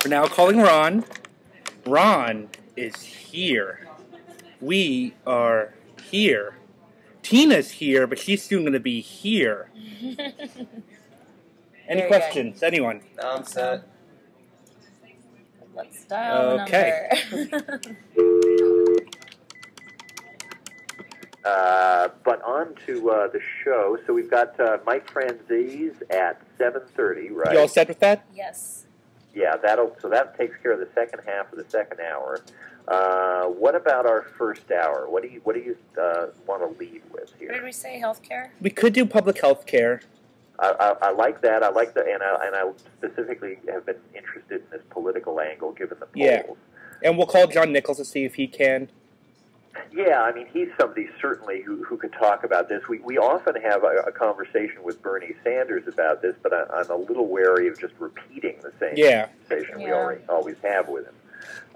We're now calling Ron. Ron is here. We are here. Tina's here, but she's soon going to be here. Any questions? Anyone? No, I'm set. Let's dial the number. But on to the show. So we've got Mike Franzese at 7:30, right? You all set with that? Yes. Yeah, so that takes care of the second half of the second hour. What about our first hour? What do you want to lead with here? What did we say? Healthcare? We could do public health care. I like that. I like and I specifically have been interested in this political angle given the polls. Yeah. And we'll call John Nichols to see if he can. Yeah, I mean, he's somebody certainly who could talk about this. We often have a conversation with Bernie Sanders about this, but I'm a little wary of just repeating the same conversation we always have with him.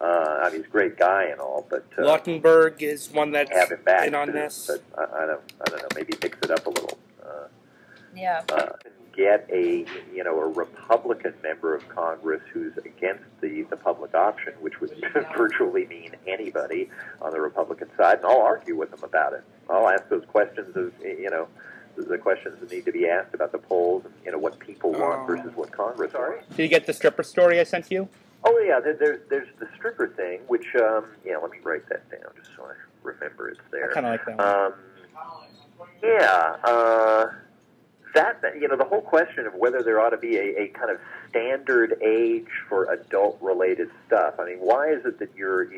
I mean, he's a great guy and all, but Lockenberg is one that's have him back in on this. But I don't know. Maybe mix it up a little. Get a Republican member of Congress who's against the public option, which would virtually mean anybody on the Republican side, and I'll argue with them about it. I'll ask those questions of the questions that need to be asked about the polls and what people want versus what Congress wants. Did you get the stripper story I sent you? Oh yeah, there's the stripper thing, which let me write that down just so I remember it's there. I kind of like that one. That the whole question of whether there ought to be a kind of standard age for adult-related stuff. I mean, why is it that you're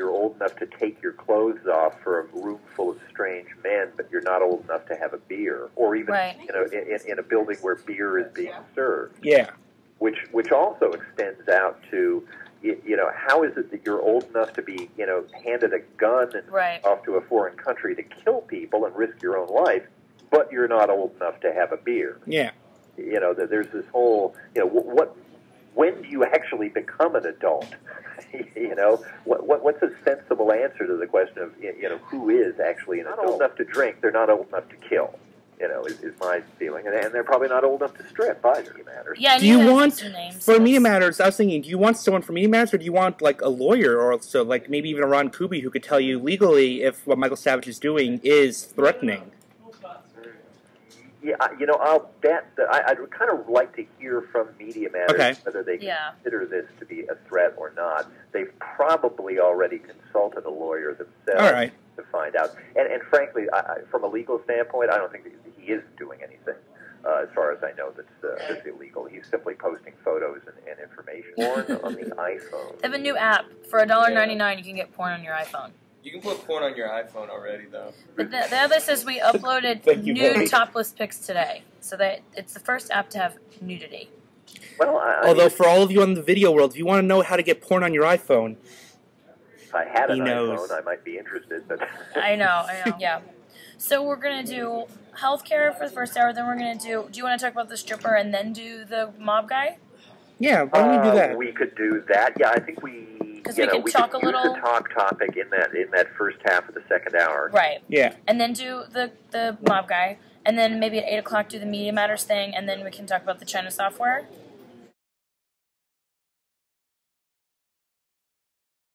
old enough to take your clothes off for a room full of strange men, but you're not old enough to have a beer, or even in a building where beer is being served? Yeah. Which also extends out to how is it that you're old enough to be handed a gun and off to a foreign country to kill people and risk your own life, but you're not old enough to have a beer? Yeah. There's this whole, when do you actually become an adult? What's a sensible answer to the question of, who is actually an adult? Not old enough to drink, they're not old enough to kill, is my feeling. And they're probably not old enough to strip either, Media Matters. Yeah, do you want, for Media Matters, I was thinking, do you want someone from Media Matters, or do you want, like, a lawyer, or so, like, maybe even a Ron Kuby who could tell you legally if what Michael Savage is doing is threatening? Yeah, I'll bet that I'd kind of like to hear from Media Matters whether they consider this to be a threat or not. They've probably already consulted a lawyer themselves to find out. And frankly, from a legal standpoint, I don't think that he is doing anything, as far as I know, that's illegal. He's simply posting photos and information. Porn on the iPhone. They have a new app. For $1.99, you can get porn on your iPhone. You can put porn on your iPhone already, though. But the other says we uploaded nude topless pics today. So that it's the first app to have nudity. Well, although for all of you in the video world, if you want to know how to get porn on your iPhone, if I had an iPhone, I might be interested. But I know, yeah. So we're going to do healthcare for the first hour, then we're going to do you want to talk about the stripper and then do the mob guy? Yeah, why don't we do that? We could do that. Yeah, I think we we talk a little. Use the talk topic in that first half of the second hour. Right. Yeah. And then do the mob guy, and then maybe at 8 o'clock do the Media Matters thing, and then we can talk about the China software.